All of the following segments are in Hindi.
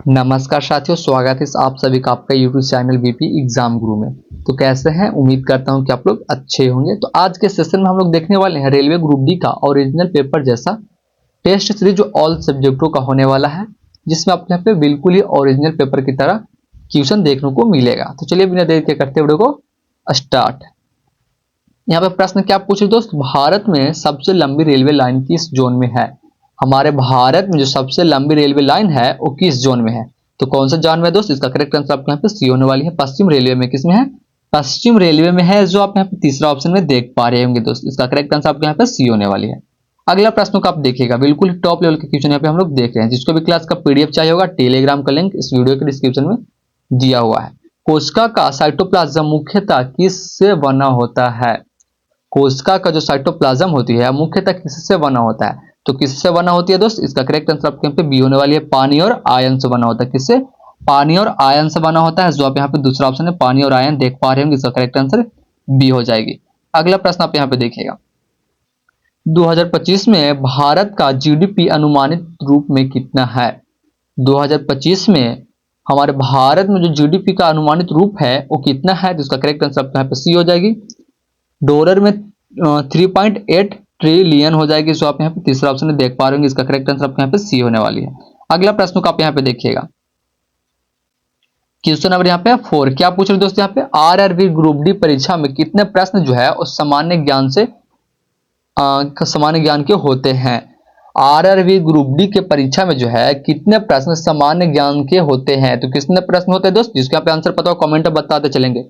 नमस्कार साथियों, स्वागत है आप सभी का आपका यूट्यूब चैनल बीपी एग्जाम गुरु में। तो कैसे हैं? उम्मीद करता हूं कि आप लोग अच्छे होंगे। तो आज के सेशन में हम लोग देखने वाले हैं रेलवे ग्रुप डी का ओरिजिनल पेपर जैसा टेस्ट सीरीज जो ऑल सब्जेक्टों का होने वाला है, जिसमें आपको यहाँ पे बिल्कुल ही ओरिजिनल पेपर की तरह क्वेश्चन देखने को मिलेगा। तो चलिए बिना देर के करते वीडियो को स्टार्ट। यहाँ पे प्रश्न क्या पूछे दोस्त, भारत में सबसे लंबी रेलवे लाइन किस जोन में है? हमारे भारत में जो सबसे लंबी रेलवे लाइन है वो किस जोन में है? तो कौन सा जोन में है दोस्त? इसका करेक्ट आंसर आपके यहाँ पे सी होने वाली है। पश्चिम रेलवे में। किसमें है? पश्चिम रेलवे में है, जो आप यहाँ पे तीसरा ऑप्शन में देख पा रहे होंगे दोस्त। इसका करेक्ट आंसर आपके यहाँ पे सी होने वाली है। अगला प्रश्न को आप देखिएगा, बिल्कुल टॉप लेवल के क्वेश्चन यहाँ पे हम लोग देख रहे हैं। जिसको भी क्लास का पीडीएफ चाहिए होगा, टेलीग्राम का लिंक इस वीडियो के डिस्क्रिप्शन में दिया हुआ है। कोशिका का साइटोप्लाज्म मुख्यतः किससे बना होता है? कोशिका का जो साइटोप्लाज्म होती है मुख्यतः किससे बना होता है? तो किससे बना होती है दोस्त? इसका करेक्ट आंसर आपके यहाँ पे बी होने वाली है। पानी और आयन से बना होता है। किससे? पानी और आयन से बना होता है। जो आप यहाँ पे दूसरा ऑप्शन है पानी और आयन देख पा रहे होंगे, इसका करेक्ट आंसर बी हो जाएगी। अगला प्रश्न आप यहाँ पे देखिएगा, 2025 में भारत का जीडीपी अनुमानित रूप में कितना है? 2025 में हमारे भारत में जो जीडीपी का अनुमानित रूप है वो कितना है? तो इसका करेक्ट आंसर आपके यहाँ पे सी हो जाएगी। डॉलर में 3.8 ट्रिलियन हो जाएगी। जो आप यहाँ पे तीसरा ऑप्शन देख पा रहे होंगे, इसका करेक्ट आंसर आपके यहाँ पे सी होने वाली है। अगला प्रश्न को आप यहाँ पे देखिएगा, क्वेश्चन नंबर यहाँ पे 4 क्या पूछ रहे दोस्त, यहाँ पे आरआरबी ग्रुप डी परीक्षा में कितने प्रश्न जो है उस सामान्य ज्ञान से सामान्य ज्ञान के होते हैं? आरआरबी ग्रुप डी के परीक्षा में जो है कितने प्रश्न सामान्य ज्ञान के होते हैं? तो कितने प्रश्न होते हैं दोस्त? जिसके यहाँ पे आंसर पता हो कमेंट में बताते चलेंगे।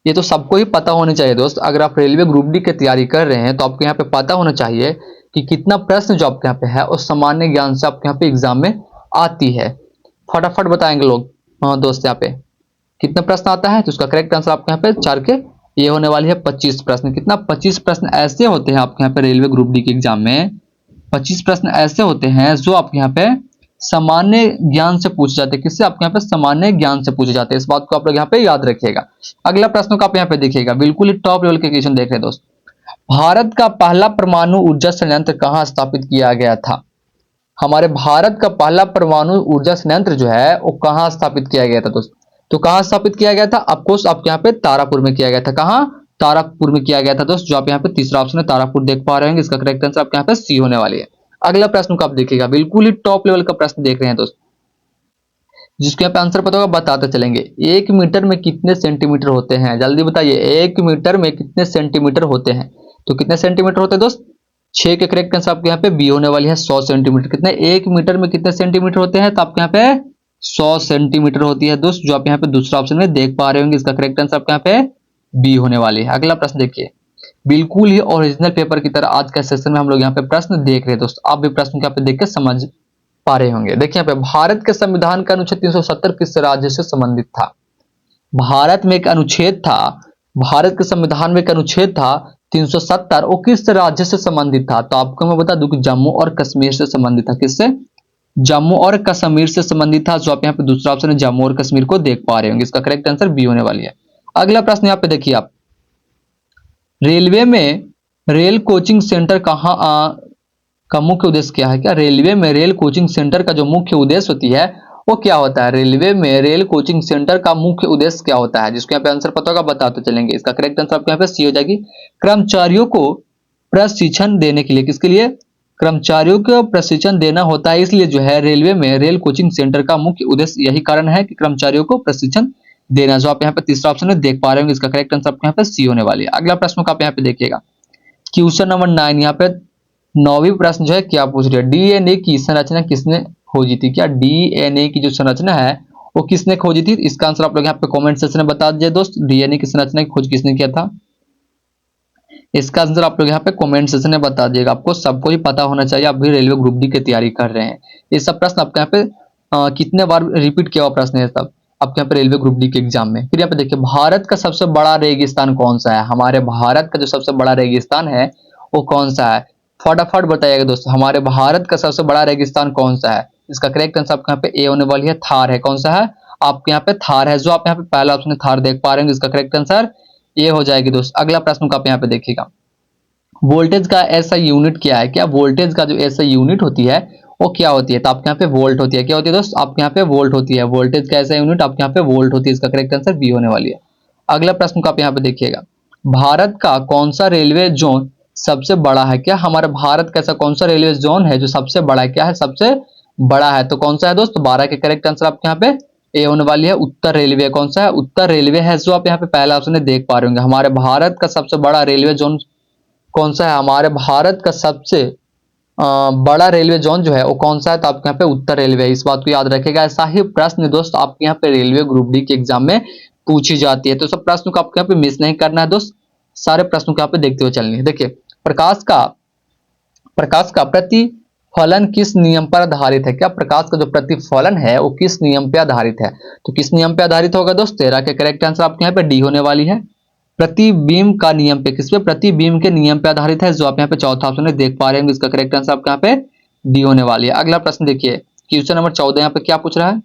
ये तो सबको ही पता होनी चाहिए दोस्त। अगर आप रेलवे ग्रुप डी की तैयारी कर रहे हैं तो आपको यहाँ पे पता होना चाहिए कि कितना प्रश्न जो आपके यहाँ पे है उस सामान्य ज्ञान से आपके यहाँ पे एग्जाम में आती है। फटाफट बताएंगे लोग। दोस्त यहाँ पे कितने प्रश्न आता है? तो उसका करेक्ट आंसर आपके यहाँ पे 4 के ये होने वाली है 25 प्रश्न। कितना? 25 प्रश्न ऐसे होते हैं आपके यहाँ पे रेलवे ग्रुप डी के एग्जाम में। 25 प्रश्न ऐसे होते हैं जो आपके यहाँ पे सामान्य ज्ञान से पूछे जाते हैं। किससे? आपके यहाँ पे सामान्य ज्ञान से पूछे जाते हैं। इस बात को आप लोग यहाँ पे याद रखिएगा। अगला प्रश्न को आप यहाँ पे देखिएगा, बिल्कुल ही टॉप लेवल के क्वेश्चन देख रहे हैं दोस्त। भारत का पहला परमाणु ऊर्जा संयंत्र कहाँ स्थापित किया गया था? हमारे भारत का पहला परमाणु ऊर्जा संयंत्र जो है वो कहाँ स्थापित किया गया था दोस्त? तो कहाँ स्थापित किया गया था? ऑफकोर्स आपके यहाँ पे तारापुर में किया गया था। कहाँ? तारापुर में किया गया था दोस्त। जो आप यहाँ पे तीसरा ऑप्शन है तारापुर देख पा रहे होंगे, इसका करेक्ट आंसर आपके यहाँ पे सी होने वाली है। अगला प्रश्न को आप देखिएगा, बिल्कुल ही टॉप लेवल का प्रश्न देख रहे हैं दोस्त। जिसके यहाँ पे आंसर पता होगा बताते चलेंगे। 1 मीटर में कितने सेंटीमीटर होते हैं? जल्दी बताइए, 1 मीटर में कितने सेंटीमीटर होते हैं? तो कितने सेंटीमीटर होते हैं दोस्त? 6 के करेक्ट आंसर आपके यहाँ पे बी होने वाली है 100 सेंटीमीटर। कितने? 1 मीटर में कितने सेंटीमीटर होते हैं? तो आपके यहाँ पे 100 सेंटीमीटर होती है दोस्त। जो आप यहाँ पे दूसरा ऑप्शन में देख पा रहे होंगे, इसका करेक्ट आंसर आपके यहाँ पे बी होने वाली है। अगला प्रश्न देखिए, बिल्कुल ही ओरिजिनल पेपर की तरह आज के सेशन में हम लोग यहाँ पे प्रश्न देख रहे हैं दोस्त। आप भी प्रश्न को यहाँ पे देख के समझ पा रहे होंगे। देखिए यहाँ पे, भारत के संविधान का अनुच्छेद 370 किस राज्य से संबंधित था? भारत में एक अनुच्छेद था, भारत के संविधान में एक अनुच्छेद था 370, वो किस राज्य से संबंधित था? तो आपको मैं बता दूं कि जम्मू और कश्मीर से संबंधित था। किससे? जम्मू और कश्मीर से संबंधित था। जो आप यहाँ पे दूसरा ऑप्शन है जम्मू और कश्मीर को देख पा रहे होंगे, इसका करेक्ट आंसर बी होने वाली है। अगला प्रश्न यहाँ पे देखिए आप, रेलवे में रेल कोचिंग सेंटर कहाँ का मुख्य उद्देश्य क्या है? क्या रेलवे में रेल कोचिंग सेंटर का जो मुख्य उद्देश्य होती है वो क्या होता है? रेलवे में रेल कोचिंग सेंटर का मुख्य उद्देश्य क्या होता है? जिसको यहाँ पे आंसर पता होगा बताते चलेंगे। इसका करेक्ट आंसर आपके यहाँ पे सी हो जाएगी। कर्मचारियों को प्रशिक्षण देने के लिए। किसके लिए? कर्मचारियों को प्रशिक्षण देना होता है। इसलिए जो है रेलवे में रेल कोचिंग सेंटर का मुख्य उद्देश्य यही कारण है कि कर्मचारियों को प्रशिक्षण देना। जो आप यहाँ पे तीसरा ऑप्शन है देख पा रहे होंगे, इसका करेक्ट आंसर आपके यहाँ पे सी होने वाली है। अगला प्रश्न को आप यहाँ पे देखिएगा, क्वेश्चन नंबर 9। यहाँ पे 9वीं प्रश्न जो है क्या पूछ रही है, डीएनए की संरचना किसने खोजी थी? क्या डीएनए की जो संरचना है वो किसने खोजी थी? इसका आंसर आप लोग यहाँ पे कमेंट सेक्शन में बता दीजिए दोस्त। डीएनए की संरचना की खोज किसने किया था? इसका आंसर आप लोग यहाँ पे कमेंट सेक्शन में बता दिएगा। आपको सबको ही पता होना चाहिए, आप भी रेलवे ग्रुप डी की तैयारी कर रहे हैं। ये सब प्रश्न आपके यहाँ पे कितने बार रिपीट किया हुआ प्रश्न है सब आपके यहाँ पे रेलवे ग्रुप डी के एग्जाम में। फिर यहाँ पे देखिए, भारत का सबसे बड़ा रेगिस्तान कौन सा है? हमारे भारत का जो सबसे बड़ा रेगिस्तान है वो कौन सा है? फटाफट बताइएगा दोस्तों, हमारे भारत का सबसे बड़ा रेगिस्तान कौन सा है? इसका करेक्ट आंसर आपके यहाँ पे ए होने वाली है, थार है। कौन सा है? आपके यहाँ पे थार है। जो आप यहाँ पे पहला ऑप्शन थार देख पा रहे हैं, इसका करेक्ट आंसर ए हो जाएगी दोस्त। अगला प्रश्न को आप यहाँ पे देखिएगा, वोल्टेज का ऐसा यूनिट क्या है? क्या वोल्टेज का जो ऐसा यूनिट होती है वो क्या होती है, तो आपके यहाँ पे वोल्ट होती है। क्या होती है दोस्त, आपके यहाँ पे वोल्ट होती है। वोल्टेज का ऐसा यूनिट आपके यहाँ पे वोल्ट होती है। इसका करेक्ट आंसर बी होने वाली है। अगला प्रश्न को आप यहाँ पे देखिएगा, भारत का कौन सा रेलवे जोन सबसे बड़ा है? क्या हमारे भारत का ऐसा कौन सा रेलवे जोन है जो सबसे बड़ा है? क्या है, सबसे बड़ा है। तो कौन सा है दोस्त, 12 के करेक्ट आंसर आपके यहाँ पे ए होने वाली है। उत्तर रेलवे कौन सा है, उत्तर रेलवे है, जो आप यहाँ पे पहला ऑप्शन देख पा रहे होंगे। हमारे भारत का सबसे बड़ा रेलवे जोन कौन सा है, हमारे भारत का सबसे बड़ा रेलवे जोन जो है वो कौन सा है, तो आपके यहाँ पे उत्तर रेलवे है। इस बात को याद रखेगा। ऐसा ही प्रश्न दोस्त आपके यहाँ पे रेलवे ग्रुप डी के एग्जाम में पूछी जाती है। तो सब प्रश्नों को आपके यहाँ पे मिस नहीं करना है दोस्त, सारे प्रश्नों को यहाँ पे देखते हुए चलनी है। देखिए, प्रकाश का प्रतिफलन किस नियम पर आधारित है? क्या प्रकाश का जो प्रतिफलन है वो किस नियम पे आधारित है? तो किस नियम पे आधारित होगा दोस्त, 13 के करेक्ट आंसर आपके यहाँ पे डी होने वाली है। प्रतिबिंब का नियम पे, किस पे, प्रतिबिंब के नियम पे आधारित है, जो आप यहाँ पे चौथा ऑप्शन में देख पा रहे हैं। इसका करेक्ट आंसर आपके यहाँ पे डी होने वाली है। अगला प्रश्न देखिए, क्वेश्चन नंबर 14 यहाँ पे क्या पूछ रहा है,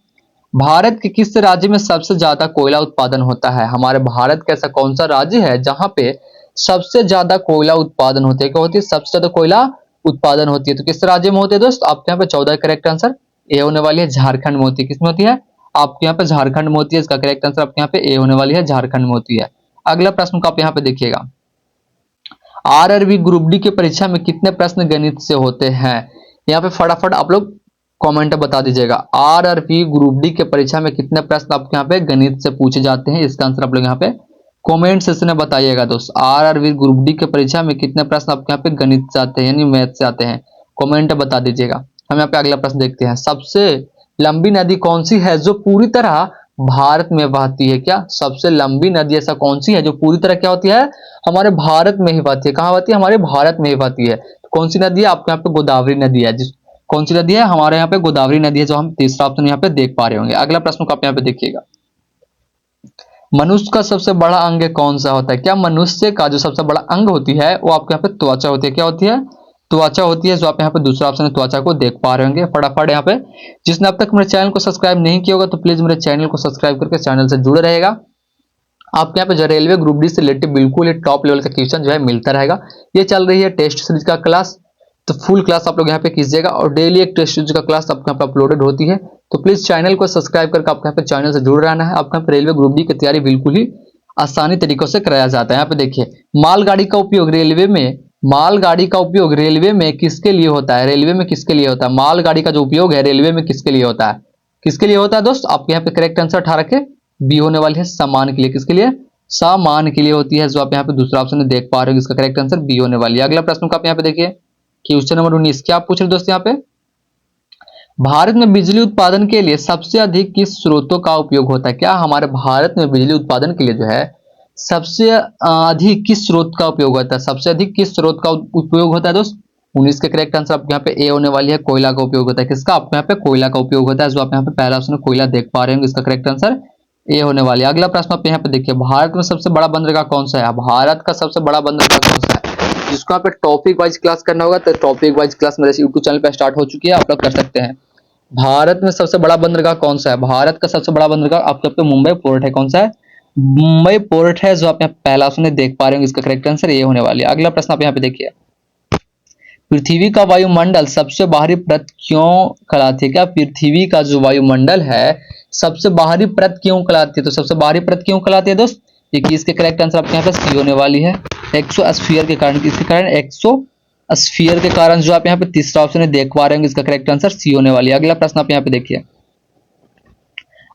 भारत के किस राज्य में सबसे ज्यादा कोयला उत्पादन होता है? हमारे भारत का ऐसा कौन सा राज्य है जहां पे सबसे ज्यादा कोयला उत्पादन होते है? क्या होती है, सबसे ज्यादा कोयला उत्पादन होती है। तो किस राज्य में होती है दोस्त, आपके यहाँ पे 14 करेक्ट आंसर ए होने वाली है। झारखंड में होती है। किसमें होती है, आपके यहाँ पे झारखंड में होती है। इसका करेक्ट आंसर आपके यहाँ पे ए होने वाली है, झारखंड में होती है। अगला प्रश्न को आप यहाँ पे देखिएगा, आरआरबी ग्रुप डी की परीक्षा में कितने प्रश्न गणित से होते हैं? यहाँ पे फटाफट आप लोग कमेंट बता दीजिएगा, आरआरबी ग्रुप डी के परीक्षा में कितने प्रश्न आपके यहाँ पे गणित से पूछे जाते हैं? इसका आंसर आप लोग यहाँ पे कमेंट सेक्शन में बताइएगा दोस्त। आरआरबी ग्रुप डी के परीक्षा में कितने प्रश्न आपके यहाँ पे गणित से आते हैं, यानी मैथ से आते हैं? कमेंट बता दीजिएगा। हम यहाँ पे अगला प्रश्न देखते हैं, सबसे लंबी नदी कौन सी है जो पूरी तरह भारत में बहती है? क्या सबसे लंबी नदी ऐसा कौन सी है जो पूरी तरह क्या होती है, हमारे भारत में ही बहती है? कहाँ बहती है, हमारे भारत में ही बहती है। तो कौन सी नदी है, आपके यहाँ पे गोदावरी नदी है। जिस कौन सी नदी है, हमारे यहाँ पे गोदावरी नदी है, जो हम तीसरा ऑप्शन यहाँ पे देख पा रहे होंगे। अगला प्रश्न को आप यहाँ पे देखिएगा, मनुष्य का सबसे बड़ा अंग कौन सा होता है? क्या मनुष्य का जो सबसे बड़ा अंग होती है वो आपके यहाँ पे त्वचा होती है? क्या होती है, त्वचा होती है, जो आप यहाँ पे दूसरा ऑप्शन त्वचा को देख पा रहे होंगे। फटाफट यहाँ पे जिसने अब तक मेरे चैनल को सब्सक्राइब नहीं किया होगा तो प्लीज मेरे चैनल को सब्सक्राइब करके चैनल से जुड़े रहेगा। आपके यहाँ पे जो रेलवे ग्रुप डी से रिलेटेड बिल्कुल टॉप लेवल का क्वेश्चन जो है मिलता रहेगा। ये चल रही है टेस्ट सीरीज का क्लास, तो फुल क्लास आप लोग यहाँ पे कीजिएगा और डेली एक टेस्ट सीरीज का क्लास आपके यहाँ पे अपलोडेड होती है। तो प्लीज चैनल को सब्सक्राइब करके आपके यहाँ पे चैनल से जुड़ रहना है। आपके यहाँ पे रेलवे ग्रुप डी की तैयारी बिल्कुल ही आसानी तरीकों से कराया जाता है। यहाँ पे देखिए, मालगाड़ी का उपयोग रेलवे में किसके लिए होता है? रेलवे में किसके लिए होता है? मालगाड़ी का जो उपयोग है रेलवे में किसके लिए होता है? किसके लिए होता है दोस्त? आपके यहाँ पे करेक्ट आंसर 18 के बी होने वाली है, सामान के लिए। किसके लिए? सामान के लिए होती है, जो आप यहाँ पे दूसरा ऑप्शन देख पा रहे हो। इसका करेक्ट आंसर बी होने वाली है। अगला प्रश्न को आप यहाँ पे देखिए, क्वेश्चन नंबर 19 क्या पूछ रहे दोस्त, यहाँ पे भारत में बिजली उत्पादन के लिए सबसे अधिक किस स्रोतों का उपयोग होता है? क्या हमारे भारत में बिजली उत्पादन के लिए जो है सबसे अधिक किस स्रोत का उपयोग होता है? सबसे अधिक किस स्रोत का उपयोग होता है दोस्त? 19 के करेक्ट आंसर आपके यहाँ पे ए होने वाली है, कोयला का उपयोग होता है। किसका? आपके यहाँ पे कोयला का उपयोग होता है, जो आप यहाँ पे पहला ऑप्शन कोयला देख पा रहे होंगे। इसका करेक्ट आंसर ए होने वाली है। अगला प्रश्न आप यहाँ पे देखिए, भारत में सबसे बड़ा बंदरगाह कौन सा है? भारत का सबसे बड़ा बंदरगाह कौन सा है? जिसको यहाँ पे टॉपिक वाइज क्लास करना होगा तो टॉपिक वाइज क्लास मेरे यूट्यूब चैनल पे स्टार्ट हो चुकी है, आप लोग कर सकते हैं। भारत में सबसे बड़ा बंदरगाह कौन सा है? भारत का सबसे बड़ा बंदरगाह आपके पे मुंबई पोर्ट है। कौन सा है? मुंबई पोर्ट है, जो आप यहाँ पहला ऑप्शन देख पा रहे होंगे। इसका करेक्ट आंसर ये होने वाली है। अगला प्रश्न आप यहाँ पे देखिए, पृथ्वी का वायुमंडल सबसे बाहरी परत क्यों कहलाती है? क्या पृथ्वी का जो वायुमंडल है सबसे बाहरी परत क्यों कहलाती है? तो सबसे बाहरी परत क्यों कहलाती है दोस्त? 21 के करेक्ट आंसर आपके यहाँ पे सी होने वाली है, एक्सोस्फीयर के कारण। किसके कारण? एक्सोस्फीयर के कारण, जो आप यहाँ पे तीसरा ऑप्शन देख पा रहे होंगे। इसका करेक्ट आंसर सी होने वाली है। अगला प्रश्न आप यहाँ पे देखिए,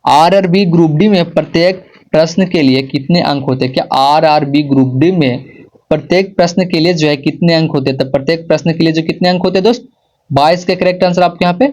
आरआरबी ग्रुप डी में प्रत्येक प्रश्न के लिए कितने अंक होते हैं? क्या आरआरबी ग्रुप डी में प्रत्येक प्रश्न के लिए जो है कितने अंक होते हैं? तो प्रत्येक प्रश्न के लिए जो कितने अंक होते हैं दोस्त? 22 के करेक्ट आंसर आपके यहाँ पे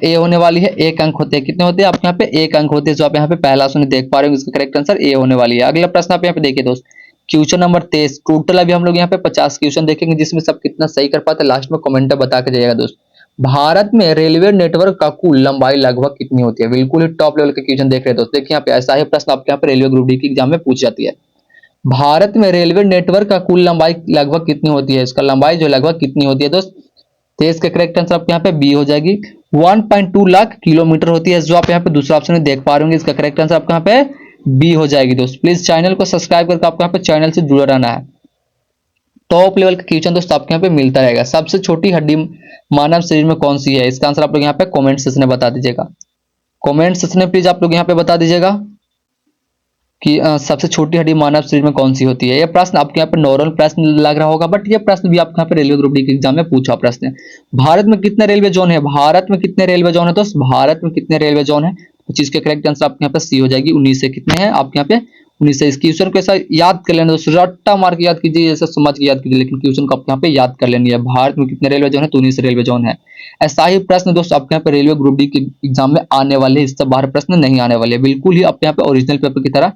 ए होने वाली है, एक अंक होते हैं। कितने होते हैं आपके यहाँ पे? एक अंक होते हैं, जो आप यहाँ पे पहला ऑप्शन देख पा रहे हो। इसका करेक्ट आंसर ए होने वाली है। अगला प्रश्न आप यहाँ पे देखिए दोस्त, क्वेश्चन नंबर 23। टोटल अभी हम लोग यहाँ पे 50 क्वेश्चन देखेंगे, जिसमें सब कितना सही कर पाते लास्ट में कमेंट बता के जाइएगा दोस्त। भारत में रेलवे नेटवर्क का कुल लंबाई लगभग कितनी होती है? बिल्कुल ही टॉप लेवल के क्वेश्चन देख रहे हैं दोस्त। देखिए यहाँ पे ऐसा ही प्रश्न आपके यहाँ पे रेलवे ग्रुप डी की एग्जाम में पूछ जाती है। भारत में रेलवे नेटवर्क का कुल लंबाई लगभग कितनी होती है? इसका लंबाई जो लगभग कितनी होती है दोस्त? 23 का करेक्ट आंसर आपके यहाँ पे बी हो जाएगी, 1.2 लाख किलोमीटर होती है, जो आप यहाँ पे दूसरा ऑप्शन देख पा रहे होंगे। इसका करेक्ट आंसर आपके यहाँ पे बी हो जाएगी दोस्त। प्लीज चैनल को सब्सक्राइब करके आपको यहाँ पे चैनल से जुड़े रहना है। टॉप लेवल का क्वेश्चन दोस्तों आपके यहाँ पे मिलता रहेगा। सबसे छोटी हड्डी मानव शरीर में कौन सी है? इसका आंसर आप लोग यहाँ पे कमेंट सेक्शन में बता दीजिएगा। कमेंट सेक्शन में प्लीज आप लोग यहाँ पे बता दीजिएगा कि सबसे छोटी हड्डी मानव शरीर में कौन सी होती है। यह प्रश्न आपके यहाँ पे नॉर्मल प्रश्न लग रहा होगा, बट यह प्रश्न भी आपके यहाँ पे रेलवे ग्रुप डी के एग्जाम में पूछा प्रश्न है। भारत में कितने रेलवे जोन है? भारत में कितने रेलवे जोन है दोस्त? भारत में कितने रेलवे जोन है? तो चीज का करेक्ट आंसर आपके यहाँ पे सी हो जाएगी, 19 से। कितने हैं आपके यहाँ पे? 19 से। इस क्वेश्चन को ऐसा याद कर लेना दोस्तों, रट्टा मार के याद कीजिए, ऐसा समझ के याद कीजिए, लेकिन क्वेश्चन को आपके यहाँ पे याद कर लेनी है। भारत में कितने रेलवे जोन है? तो 19 रेलवे जोन है। ऐसा ही प्रश्न दोस्तों आपके यहाँ पे रेलवे ग्रुप डी के एग्जाम में आने वाले, इससे बाहर प्रश्न नहीं आने वाले, बिल्कुल ही आपके यहाँ पे ओरिजिनल पेपर की तरह।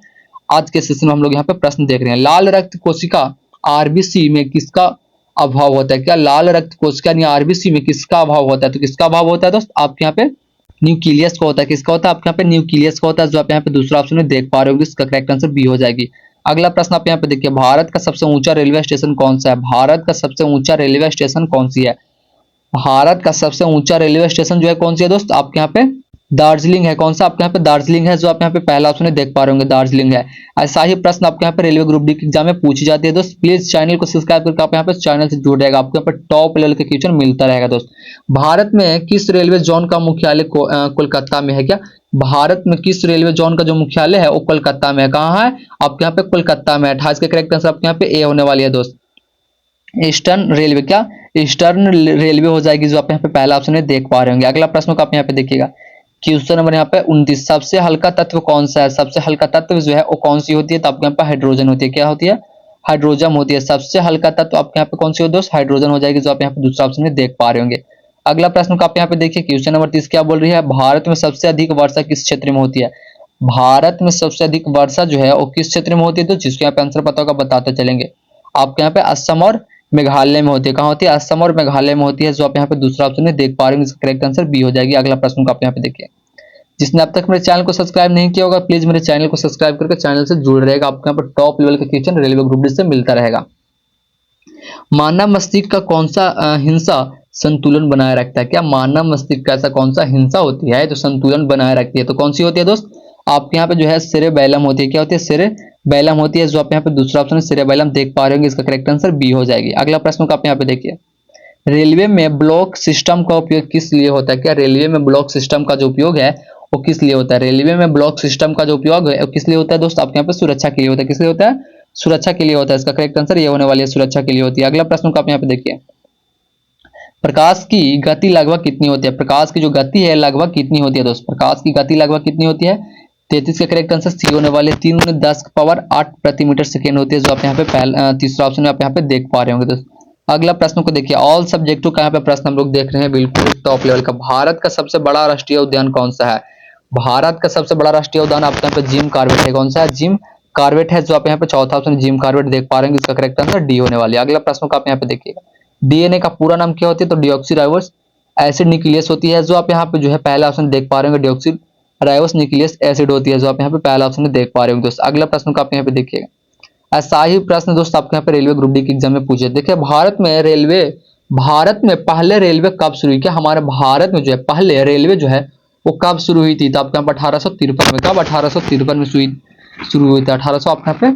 आज के सेशन में हम लोग यहाँ पे प्रश्न देख रहे हैं। लाल रक्त कोशिका आरबीसी में किसका अभाव होता है? क्या लाल रक्त कोशिका यानी आरबीसी में किसका अभाव होता है? तो किसका अभाव होता है दोस्त? आपके यहाँ पे न्यूक्लियस का होता है। किसका होता है? आपके यहाँ पे न्यूक्लियस का होता है, जो आप यहाँ पे दूसरा ऑप्शन में देख पा रहे हो। इसका करेक्ट आंसर बी हो जाएगी। अगला प्रश्न आप यहाँ पे देखिए, भारत का सबसे ऊंचा रेलवे स्टेशन कौन सा है? भारत का सबसे ऊंचा रेलवे स्टेशन कौन सी है? भारत का सबसे ऊंचा रेलवे स्टेशन जो है कौन सी है दोस्त? आपके यहाँ पे दार्जिलिंग है। कौन सा? आपके यहाँ पे दार्जिलिंग है, जो आप यहाँ पे पहला ऑप्शन देख पा रहे होंगे, दार्जिलिंग है। ऐसा ही प्रश्न आपके यहाँ पे रेलवे ग्रुप डी के एग्जाम में पूछी जाती है दोस्त। प्लीज चैनल को सब्सक्राइब करके आप यहाँ पे चैनल से जुड़ रहेगा, आपको यहाँ पे टॉप लेवल के क्वेश्चन मिलता रहेगा दोस्त। भारत में किस रेलवे जोन का मुख्यालय कोलकाता में है? क्या भारत में किस रेलवे जोन का जो मुख्यालय है वो कोलकाता में है? कहाँ है? आपके यहाँ पे कोलकाता में है। 28 का करेक्ट आंसर आपके यहाँ पे ए होने वाली है दोस्त। ईस्टर्न रेलवे, क्या ईस्टर्न रेलवे हो जाएगी, जो आप यहाँ पे पहला ऑप्शन में देख पा रहे होंगे। अगला प्रश्न को आप यहाँ पे देखिएगा, क्वेश्चन नंबर यहाँ पे 29, सबसे हल्का तत्व कौन सा है? सबसे हल्का तत्व जो है वो कौन सी होती है? तो आपके यहाँ पे हाइड्रोजन होती है। क्या होती है? हाइड्रोजन होती है। सबसे हल्का तत्व आपके यहाँ पे कौन सी हो दोस्त? हाइड्रोजन हो जाएगी, जो आप यहाँ पे दूसरा ऑप्शन में देख पा रहे होंगे। अगला प्रश्न को आप यहाँ पे देखिए, क्वेश्चन नंबर 30 क्या बोल रही है? भारत में सबसे अधिक वर्षा किस क्षेत्र में होती है? भारत में सबसे अधिक वर्षा जो है वो किस क्षेत्र में होती है? तो जिसके यहाँ पे आंसर पता होगा बताते चलेंगे। आपके यहाँ पे असम और मेघालय में होती है। कहाँ होती है? असम और मेघालय में होती है, जो आप यहाँ पे दूसरा ऑप्शन में देख पा रहे हैं। इसका करेक्ट आंसर बी हो जाएगी। अगला प्रश्न को आप यहाँ पे देखिए, जिसने अब तक मेरे चैनल को सब्सक्राइब नहीं किया होगा, प्लीज मेरे चैनल को सब्सक्राइब करके चैनल से जुड़ रहेगा, आपको यहाँ पर टॉप लेवल का क्वेश्चन रेलवे ग्रुप डी से मिलता रहेगा। मानव मस्तिष्क का कौन सा हिंसा संतुलन बनाए रखता है? क्या मानव मस्तिष्क का ऐसा कौन सा हिंसा होती है जो संतुलन बनाए रखती है? तो कौन सी होती है दोस्त? आपके यहाँ पे जो है सेरेबैलम होती है। क्या होती है? सेरेबैलम होती है, जो आप यहाँ पे दूसरा ऑप्शन सेरेबैलम देख पा रहे होंगे। इसका करेक्ट आंसर बी हो जाएगी। अगला प्रश्न को आप यहाँ पे देखिए, रेलवे में ब्लॉक सिस्टम का उपयोग किस लिए होता है? क्या रेलवे में ब्लॉक सिस्टम का जो उपयोग है वो किस लिए होता है? रेलवे में ब्लॉक सिस्टम का जो उपयोग है वो किस लिए होता है दोस्त? आपके यहाँ पे सुरक्षा के लिए होता है। किस लिए होता है? सुरक्षा के लिए होता है। इसका करेक्ट आंसर ये होने वाली है, सुरक्षा के लिए होती है। अगला प्रश्न को आप यहाँ पे देखिए, प्रकाश की गति लगभग कितनी होती है? प्रकाश की जो गति है लगभग कितनी होती है दोस्त? प्रकाश की गति लगभग कितनी होती है? 33 का करेक्ट आंसर सी होने वाले, 3×10⁸ प्रति मीटर सेकेंड होती है, जो आप यहाँ पे तीसरा ऑप्शन आप यहाँ पे देख पा रहे होंगे दोस्त। अगला प्रश्न को देखिए, ऑल सब्जेक्टों का यहाँ पे प्रश्न हम लोग देख रहे हैं, बिल्कुल टॉप लेवल का। भारत का सबसे बड़ा राष्ट्रीय उद्यान कौन सा है? भारत का सबसे बड़ा राष्ट्रीय उद्यान आपके यहाँ पे जिम कॉर्बेट है। कौन सा है? जिम कॉर्बेट है, जो आप यहाँ पे चौथा ऑप्शन जिम कॉर्बेट देख पा रहे हैं। इसका करेक्ट आंसर डी होने वाली है। अगला प्रश्न को आप यहाँ पे देखिएगा, डीएनए का पूरा नाम क्या होती है? तो डीऑक्सीराइबोस एसिड न्यूक्लियस होती है, जो आप यहाँ पे जो है पहला ऑप्शन देख पा रहे होंगे, डीऑक्सीराइबोस न्यूक्लियस एसिड होती है, जो आप यहाँ पे पहला ऑप्शन देख पा रहे होंगे दोस्त। अगला प्रश्न को आप यहाँ पे देखिएगा, ऐसा ही प्रश्न दोस्त आपके यहाँ पे रेलवे ग्रुप डी के एग्जाम में पूछे। देखिए, भारत में पहले रेलवे कब शुरू हुई? क्या हमारे भारत में जो है पहले रेलवे जो है वो कब शुरू हुई थी? तो आपके यहाँ पे 1853 में। कब? 1853 में शुरू हुई थी। 1800 आपके यहाँ पे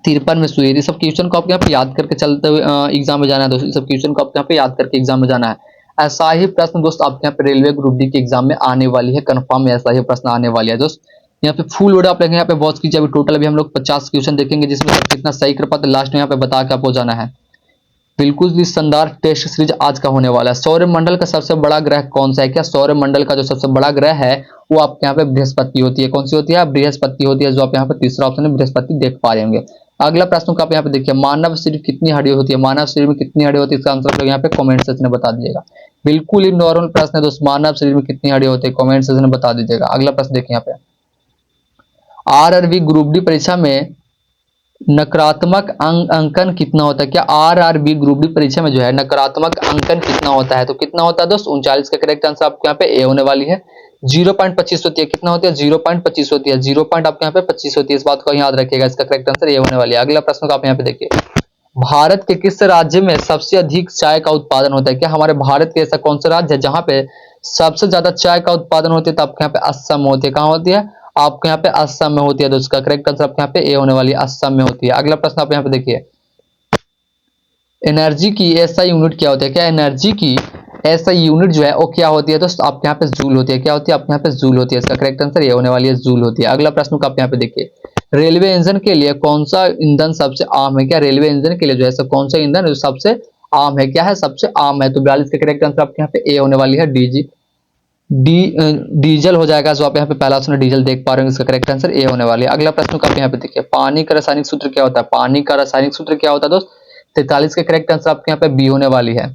53 में शुरू हुई। सब क्वेश्चन को आपके यहाँ पे याद करके चलते हुए एग्जाम में जाना है दोस्तों। सब क्वेश्चन को आपके यहाँ पे याद करके एग्जाम में जाना है। ऐसा ही प्रश्न दोस्त आपके यहाँ पे रेलवे ग्रुप डी के एग्जाम में आने वाली है, कंफर्म ऐसा ही प्रश्न आने वाली है दोस्त। यहाँ पे फुल वीडियो आप यहाँ पे वॉच कीजिए। अभी टोटल अभी हम लोग 50 क्वेश्चन देखेंगे, जिसमें सब कितना सही कर पाते लास्ट में यहाँ पे बता के आपको जाना है। बिल्कुल भी शानदार टेस्ट सीरीज आज का होने वाला है। सौरमंडल का सबसे बड़ा ग्रह कौन सा है? क्या सौरमंडल का जो सबसे बड़ा ग्रह है वो आपके यहाँ पे बृहस्पति होती है। कौन सी होती है? बृहस्पति होती है, जो आप यहाँ पे तीसरा ऑप्शन है बृहस्पति देख पा रहे होंगे। अगला प्रश्न को आप यहाँ पे देखिए, मानव शरीर कितनी हड्डी होती है? मानव शरीर में कितनी हड्डी होती है? इसका आंसर यहाँ पे कमेंट सेक्शन में बता दीजिएगा। बिल्कुल ही नॉर्मल प्रश्न है दोस्त, मानव शरीर में कितनी हड्डी होती है? कमेंट सेक्शन में बता दीजिएगा। अगला प्रश्न देखिए, यहाँ पे आरआरबी ग्रुप डी परीक्षा में नकारात्मक अंकन कितना होता है? क्या आरआरबी ग्रुप डी परीक्षा में जो है नकारात्मक अंकन कितना होता है? तो कितना होता है दोस्त? 39 का करेक्ट आंसर आपके यहाँ पे ए होने वाली है। 0.25 होती है। कितना होती है? 0.25 होती है। 0. आपके यहाँ पे 25 होती है, इस बात को याद रखिएगा। इसका करेक्ट आंसर ये होने वाली है। अगला प्रश्न को आप यहाँ पे देखिए, भारत के किस राज्य में सबसे अधिक चाय का उत्पादन होता है? क्या हमारे भारत के ऐसा कौन सा राज्य है जहां पे सबसे ज्यादा चाय का उत्पादन होती है? तो आपके यहाँ पे असम होती है। कहाँ होती है? आपके यहाँ पे असम में होती है। तो इसका करेक्ट आंसर आपके यहाँ पे ए होने वाली है, असम में होती है। अगला प्रश्न आप यहाँ पे देखिए, एनर्जी की एसआई यूनिट क्या होती है? क्या एनर्जी की एसआई यूनिट जो है वो क्या होती है दोस्त? आपके यहाँ पे जूल होती है। क्या होती है? आपके यहाँ पे जूल होती है। इसका करेक्ट आंसर ये होने वाली है, जूल होती है। अगला प्रश्न का आप यहाँ पे देखिए, रेलवे इंजन के लिए कौन सा ईंधन सबसे आम है? क्या रेलवे इंजन के लिए जो है कौन सा ईंधन सबसे आम है? क्या है? सबसे आम है। तो 42 का करेक्ट आंसर आपके यहाँ पे ए होने वाली है, डीजल हो जाएगा। जो आप यहाँ पे पहला ऑप्शन है डीजल देख पा रहे हो, इसका करेक्ट आंसर ए होने वाली है। अगला प्रश्न का आप यहाँ पे देखिए, पानी का रासायनिक सूत्र क्या होता है? पानी का रासायनिक सूत्र क्या होता है दोस्त? 43 का करेक्ट आंसर आपके यहाँ पे बी होने वाली है,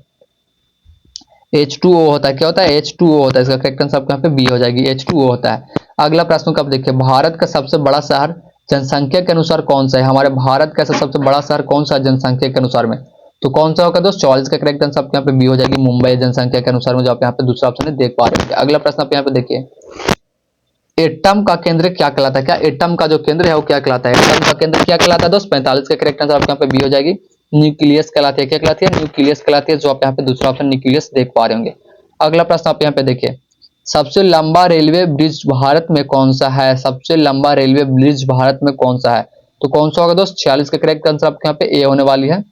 H2O होता है। क्या होता है? H2O होता है। इसका करेक्ट आंसर आपके यहाँ पे बी हो जाएगी, H2O होता है। अगला प्रश्न का आप देखिए, भारत का सबसे बड़ा शहर जनसंख्या के अनुसार कौन सा है? हमारे भारत का सबसे बड़ा शहर कौन सा है जनसंख्या के अनुसार में? तो कौन सा होगा दोस्त? 44 का करेक्ट आंसर आपके यहाँ पे बी हो जाएगी, मुंबई जनसंख्या के अनुसार में, जो आप यहाँ पे दूसरा ऑप्शन है देख पा रहे हैं। अगला प्रश्न आप यहाँ पे देखिए, एटम का केंद्र क्या कहलाता है? क्या एटम का जो केंद्र है वो क्या कहलाता है? एटम का केंद्र क्या कहलाता है दोस्त? 45 का करेक्ट आंसर आपके यहाँ पे बी हो जाएगी, न्यूक्लियस कहलाती है। क्या कहलाती है? न्यूक्लियस कहलाती है। जो आप यहाँ पे दूसरा ऑप्शन न्यूक्लियस देख पा रहे होंगे। अगला प्रश्न आप यहाँ पे देखिए, सबसे लंबा रेलवे ब्रिज भारत में कौन सा है? सबसे लंबा रेलवे ब्रिज भारत में कौन सा है? तो कौन सा होगा दोस्त? 46 का करेक्ट आंसर आपके यहाँ पे ए होने वाली है,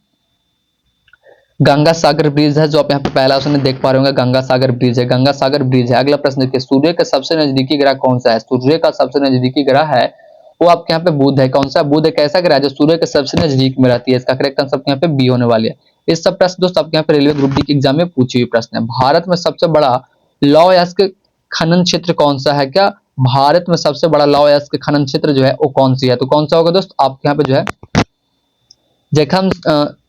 गंगा सागर ब्रिज है। जो आप यहाँ पे पहला ऑप्शन देख पा रहे होंगे, गंगा सागर ब्रिज है, गंगा सागर ब्रिज है। अगला प्रश्न देखिए, सूर्य का सबसे नजदीकी ग्रह कौन सा है? सूर्य का सबसे नजदीकी ग्रह है वो आपके यहाँ पे बुध है। कौन सा? बुध एक ऐसा ग्रह है जो सूर्य के सबसे नजदीक में रहती है। इसका करेक्ट आंसर आपके यहाँ पे बी होने वाली है। इस सब प्रश्न दोस्त आपके यहाँ पे रेलवे ग्रुप डी के एग्जाम में पूछी हुई प्रश्न है। भारत में सबसे बड़ा लौह अयस्क खनन क्षेत्र कौन सा है? क्या भारत में सबसे बड़ा लौह अयस्क खनन क्षेत्र जो है वो कौन सी है? तो कौन सा होगा दोस्त? आपके यहाँ पे जो है जखम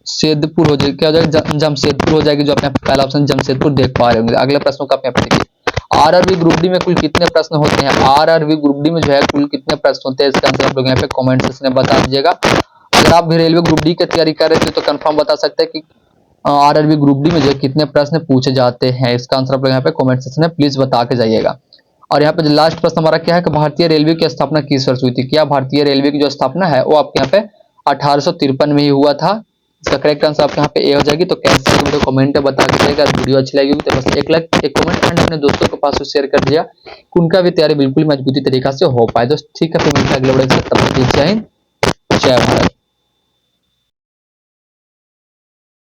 सेदपुर हो जाएगी। क्या हो जाएगा? जमशेदपुर हो जाएगी। जो आप यहाँ पे पहला ऑप्शन जमशेदपुर देख पा रहे होंगे। अगले प्रश्नों का आप यहाँ पे देखिए, आरआरबी ग्रुप डी में कुल कितने प्रश्न होते हैं? आरआरबी ग्रुप डी में जो है कुल कितने प्रश्न होते हैं? इसका आंसर आप लोग यहाँ पे कमेंट सेक्शन में बता दीजिएगा। अगर आप भी रेलवे ग्रुप डी की तैयारी कर रहे थे तो कंफर्म बता सकते हैं कि आरआरबी ग्रुप डी में जो है कितने प्रश्न पूछे जाते हैं। इसका आंसर आप लोग यहाँ पे कमेंट सेक्शन में प्लीज बता के जाइएगा। और यहाँ पे जो लास्ट प्रश्न हमारा क्या है कि भारतीय रेलवे की स्थापना किस वर्ष हुई थी? क्या भारतीय रेलवे की जो स्थापना है वो आपके यहाँ पे 1853 में ही हुआ था। इसका करेक्ट आंसर आपके यहाँ पे ए हो जाएगी। तो कैसे वीडियो कमेंट में बता दीजिएगा। वीडियो अच्छी लगी तो बस एक लाइक एक कमेंट एंड अपने दोस्तों के पास शेयर कर दिया, उनका भी तैयारी बिल्कुल मजबूती तरीका से हो पाए दोस्त। ठीक है, फिर मिलते हैं अगले वीडियो के साथ। तब तक जय हिंद, जय भारत।